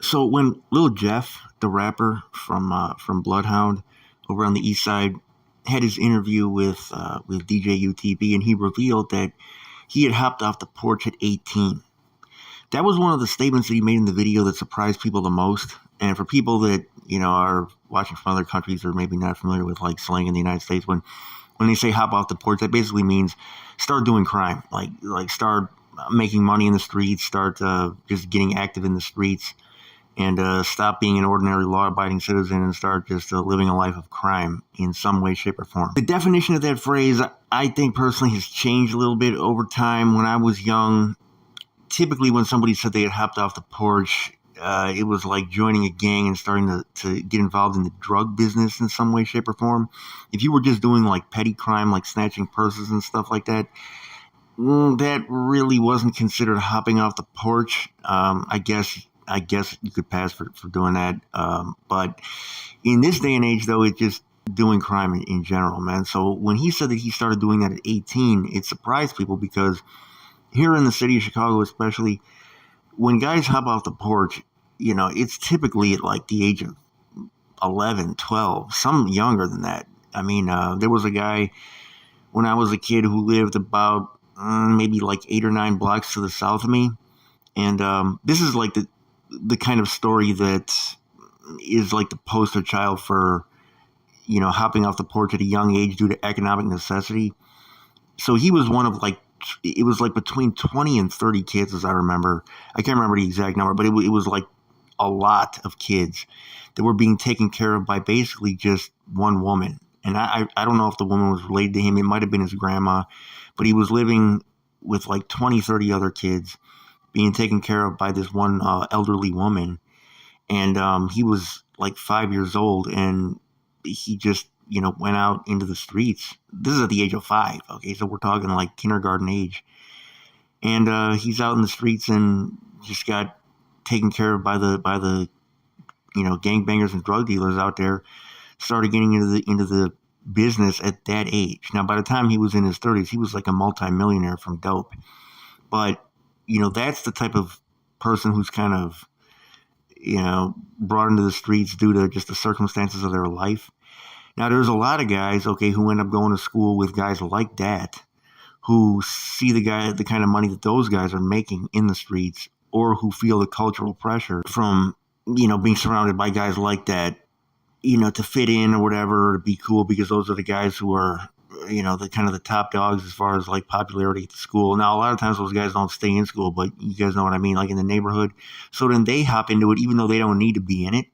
So when Lil Jeff, the rapper from Bloodhound, over on the East Side, had his interview with DJ UTB, and he revealed that he had hopped off the porch at 18. That was one of the statements that he made in the video that surprised people the most. And for people that are watching from other countries or maybe not familiar with like slang in the United States, when they say hop off the porch, that basically means start doing crime, like start making money in the streets, start just getting active in the streets, and stop being an ordinary law-abiding citizen and start just living a life of crime in some way, shape, or form. The definition of that phrase, I think personally, has changed a little bit over time. When I was young, typically when somebody said they had hopped off the porch, it was like joining a gang and starting to get involved in the drug business in some way, shape, or form. If you were just doing like petty crime, like snatching purses and stuff like that, that really wasn't considered hopping off the porch. I guess you could pass for doing that. But in this day and age, though, it's just doing crime in general, man. So when he said that he started doing that at 18, it surprised people because here in the city of Chicago, especially, when guys hop off the porch, it's typically at like the age of 11, 12, some younger than that. I mean, there was a guy when I was a kid who lived about maybe like 8 or 9 blocks to the south of me. And this is like the kind of story that is like the poster child for, hopping off the porch at a young age due to economic necessity. So he was one of like, it was like between 20 and 30 kids, as I remember. I can't remember the exact number, but it was like a lot of kids that were being taken care of by basically just one woman. And I don't know if the woman was related to him. It might have been his grandma, but he was living with like 20, 30 other kids being taken care of by this one elderly woman. And he was like 5 years old, and he just, went out into the streets. This is at the age of 5. Okay, so we're talking like kindergarten age. And he's out in the streets and just got taken care of by the gangbangers and drug dealers out there. Started getting into the business at that age. Now, by the time he was in his 30s, he was like a multimillionaire from dope. But that's the type of person who's kind of, brought into the streets due to just the circumstances of their life. Now, there's a lot of guys, okay, who end up going to school with guys like that, who see the kind of money that those guys are making in the streets, or who feel the cultural pressure from, being surrounded by guys like that, to fit in or whatever, or to be cool, because those are the guys who are, the kind of the top dogs as far as like popularity at the school. Now, a lot of times those guys don't stay in school, but you guys know what I mean, like in the neighborhood. So then they hop into it, even though they don't need to be in it.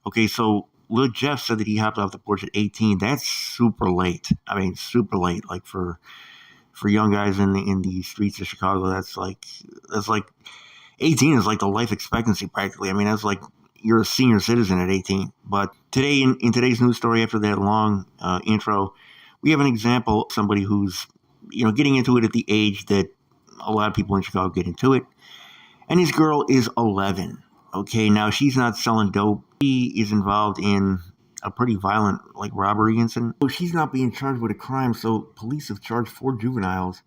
Okay, so Lil Jeff said that he hopped off the porch at 18. That's super late. I mean, super late. Like for young guys in the streets of Chicago, that's like 18 is like the life expectancy practically. I mean, that's like you're a senior citizen at 18. But today, in today's news story, after that long intro, we have an example of somebody who's, getting into it at the age that a lot of people in Chicago get into it. And his girl is 11. Okay, now she's not selling dope. She is involved in a pretty violent, like, robbery incident. So she's not being charged with a crime, so police have charged 4 juveniles,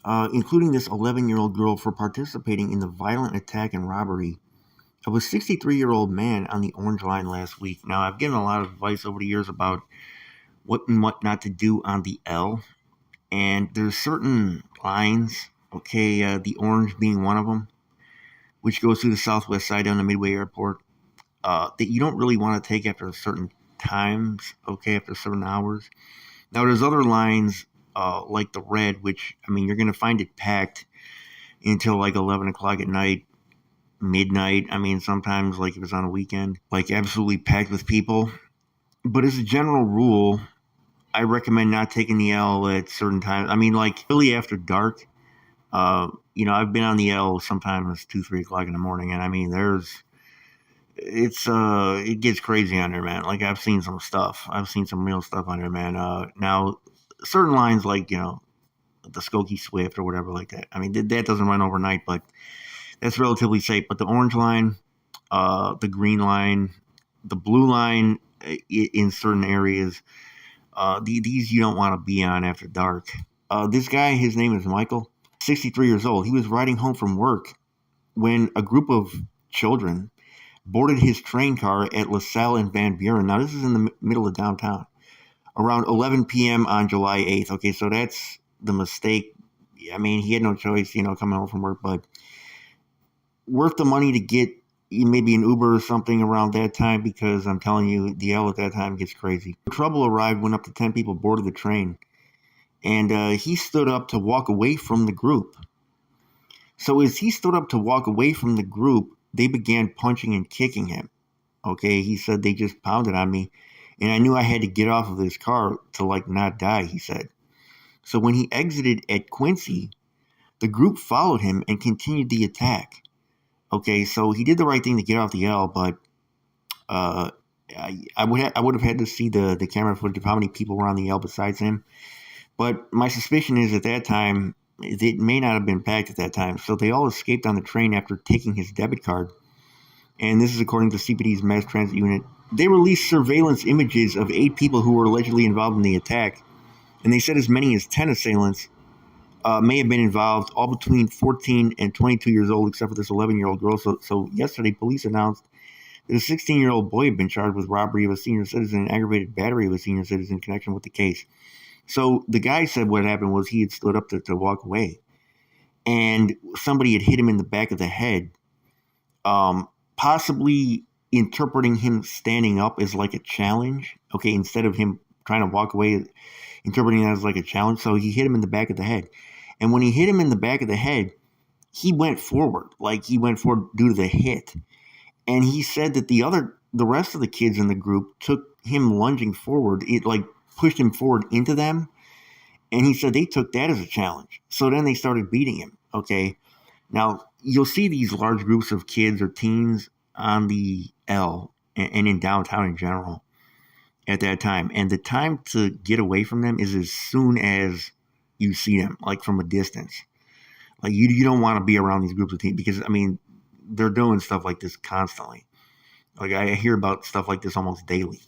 including this 11-year-old girl, for participating in the violent attack and robbery of a 63-year-old man on the Orange Line last week. Now, I've given a lot of advice over the years about what and what not to do on the L, and there's certain lines, okay, the Orange being one of them, which goes through the southwest side down to Midway Airport, that you don't really want to take after certain times, okay, after certain hours. Now, there's other lines like the red, which, I mean, you're going to find it packed until like 11 o'clock at night, midnight. I mean, sometimes, like if it's on a weekend, like absolutely packed with people. But as a general rule, I recommend not taking the L at certain times. I mean, like really after dark. I've been on the L sometimes 2, 3 o'clock in the morning, and I mean, it gets crazy on there, man. Like I've seen some stuff. I've seen some real stuff on there, man. Now certain lines like, the Skokie Swift or whatever like that. I mean, that doesn't run overnight, but that's relatively safe. But the orange line, the green line, the blue line in certain areas, these you don't want to be on after dark. This guy, his name is Michael, 63 years old. He was riding home from work when a group of children boarded his train car at LaSalle and Van Buren. Now, this is in the middle of downtown, around 11 p.m. on July 8th. Okay, so that's the mistake. I mean, he had no choice, coming home from work, but worth the money to get maybe an Uber or something around that time, because I'm telling you, the L at that time gets crazy. Trouble arrived when up to 10 people boarded the train, and he stood up to walk away from the group. So as he stood up to walk away from the group, they began punching and kicking him. Okay, he said they just pounded on me, and I knew I had to get off of this car to not die, he said. So when he exited at Quincy, the group followed him and continued the attack. Okay, so he did the right thing to get off the L, but I would have had to see the camera footage of how many people were on the L besides him. But my suspicion is at that time, it may not have been packed at that time. So they all escaped on the train after taking his debit card. And this is according to CPD's mass transit unit. They released surveillance images of 8 people who were allegedly involved in the attack. And they said as many as 10 assailants may have been involved, all between 14 and 22 years old, except for this 11-year-old girl. So yesterday, police announced that a 16-year-old boy had been charged with robbery of a senior citizen and aggravated battery of a senior citizen in connection with the case. So the guy said what happened was he had stood up to walk away, and somebody had hit him in the back of the head, possibly interpreting him standing up as like a challenge. Okay, instead of him trying to walk away, interpreting that as like a challenge. So he hit him in the back of the head. And when he hit him in the back of the head, he went forward. He went forward due to the hit. And he said that the rest of the kids in the group took him lunging forward. It pushed him forward into them. And he said they took that as a challenge. So then they started beating him. Okay. Now, you'll see these large groups of kids or teens on the L and in downtown in general at that time. And the time to get away from them is as soon as you see them, from a distance. You don't want to be around these groups of teens because, I mean, they're doing stuff like this constantly. I hear about stuff like this almost daily.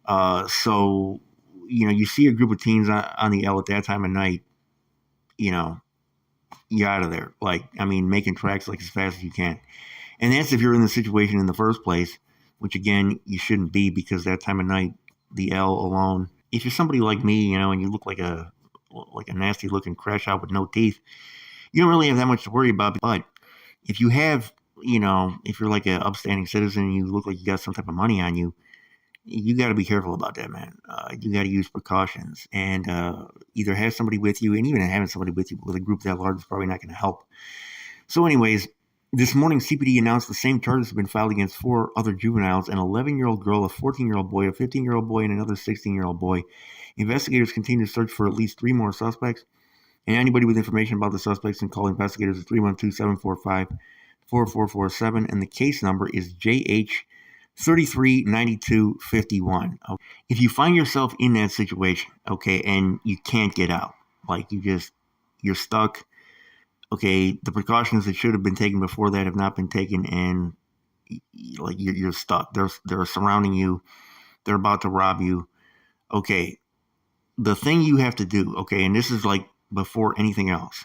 So, you see a group of teens on the L at that time of night, you're out of there. Making tracks as fast as you can. And that's if you're in the situation in the first place, which again, you shouldn't be, because that time of night, the L alone, if you're somebody like me, and you look like a nasty looking crash out with no teeth, you don't really have that much to worry about. But if you have, if you're like an upstanding citizen and you look like you got some type of money on you, you got to be careful about that, man. You got to use precautions and either have somebody with you, and even having somebody with you with a group that large is probably not going to help. So anyways, this morning, CPD announced the same charges have been filed against 4 other juveniles, an 11-year-old girl, a 14-year-old boy, a 15-year-old boy, and another 16-year-old boy. Investigators continue to search for at least 3 more suspects, and anybody with information about the suspects can call investigators at 312-745-4447, and the case number is JH339251. If you find yourself in that situation, okay, and you can't get out, you're stuck, okay, the precautions that should have been taken before that have not been taken, and you're stuck. They're surrounding you. They're about to rob you. Okay, the thing you have to do, okay, and this is before anything else.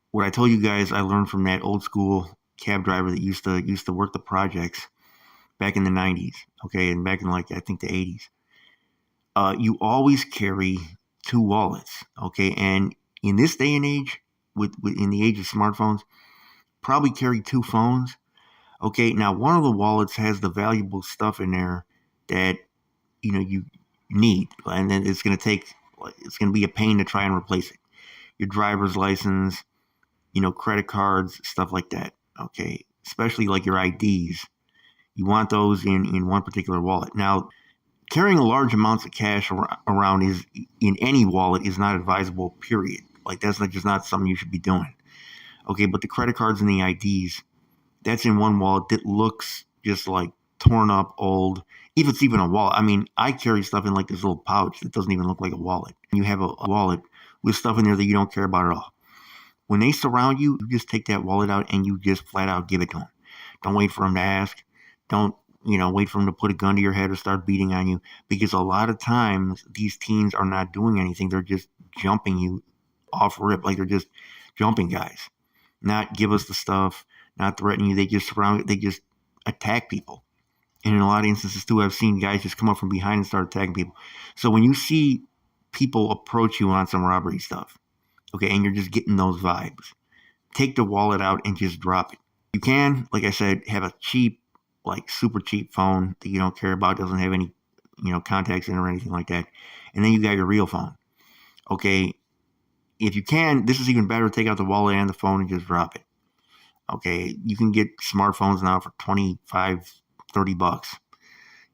What I told you guys, I learned from that old school cab driver that used to work the projects back in the 90s, okay, and back in I think the 80s. You always carry 2 wallets, okay, and in this day and age, in the age of smartphones, probably carry 2 phones. Okay, now one of the wallets has the valuable stuff in there that you need, and then it's going to be a pain to try and replace it. Your driver's license, credit cards, stuff like that. Okay, especially your IDs. You want those in one particular wallet. Now, carrying large amounts of cash around in any wallet is not advisable, period. That's just not something you should be doing. Okay, but the credit cards and the IDs, that's in one wallet that looks just torn up, old. If it's even a wallet. I mean, I carry stuff in this little pouch that doesn't even look like a wallet. You have a wallet with stuff in there that you don't care about at all. When they surround you, you just take that wallet out and you just flat out give it to them. Don't wait for them to ask. Don't wait for them to put a gun to your head or start beating on you, because a lot of times these teens are not doing anything. They're just jumping you off rip. They're just jumping guys. Not give us the stuff, not threatening you. They just surround it. They just attack people. And in a lot of instances, too, I've seen guys just come up from behind and start attacking people. So when you see people approach you on some robbery stuff, okay, and you're just getting those vibes, take the wallet out and just drop it. You can, like I said, have a cheap, like super cheap phone that you don't care about, doesn't have any, contacts in or anything like that. And then you got your real phone. Okay, if you can, this is even better. Take out the wallet and the phone and just drop it. Okay, you can get smartphones now for 25, 30 bucks,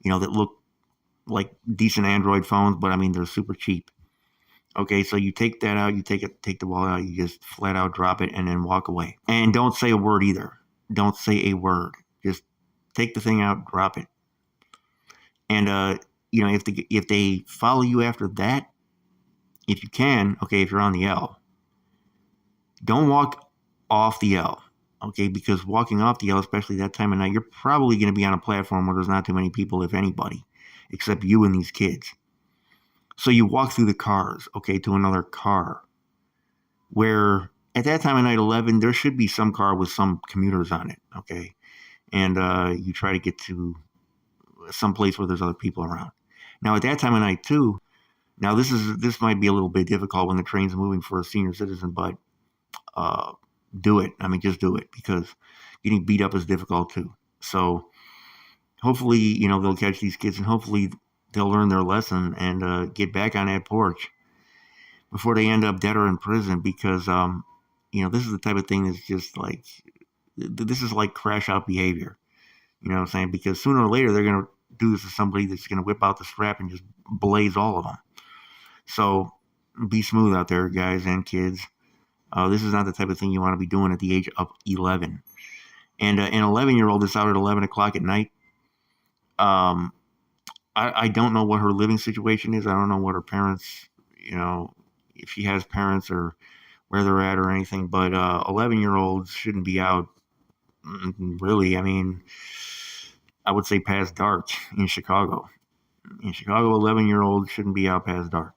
that look like decent Android phones, but I mean, they're super cheap. Okay, so you take that out, you take the wallet out, you just flat out drop it and then walk away. And don't say a word either. Don't say a word. Just take the thing out, drop it. And if they follow you after that, if you can, okay, if you're on the L, don't walk off the L. Okay, because walking off the L, especially that time of night, you're probably going to be on a platform where there's not too many people, if anybody, except you and these kids. So you walk through the cars, okay, to another car, where at that time of night, 11, there should be some car with some commuters on it, okay? And you try to get to some place where there's other people around. Now, at that time of night, too, now this might be a little bit difficult when the train's moving for a senior citizen, but do it. I mean, just do it, because getting beat up is difficult, too. So hopefully, they'll catch these kids, and hopefully they'll learn their lesson and get back on that porch before they end up dead or in prison, because, this is the type of thing that's just like, this is like crash out behavior. You know what I'm saying? Because sooner or later, they're going to do this to somebody that's going to whip out the strap and just blaze all of them. So be smooth out there, guys and kids. This is not the type of thing you want to be doing at the age of 11. And an 11-year-old is out at 11 o'clock at night. I don't know what her living situation is. I don't know what her parents, if she has parents or where they're at or anything. But 11-year-olds shouldn't be out, really. I mean, I would say past dark in Chicago. In Chicago, 11-year-olds shouldn't be out past dark.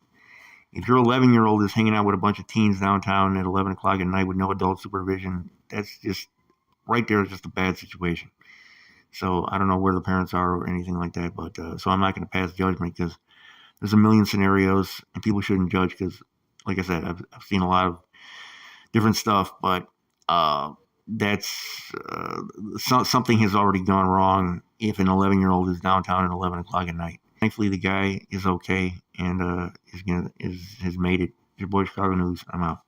If your 11-year-old is hanging out with a bunch of teens downtown at 11 o'clock at night with no adult supervision, that's just, right there is just a bad situation. So I don't know where the parents are or anything like that, but so I'm not going to pass judgment, because there's a million scenarios and people shouldn't judge, because, like I said, I've seen a lot of different stuff, but that's something has already gone wrong if an 11-year-old is downtown at 11 o'clock at night. Thankfully, the guy is okay and has made it. Your boy Chicago News. I'm out.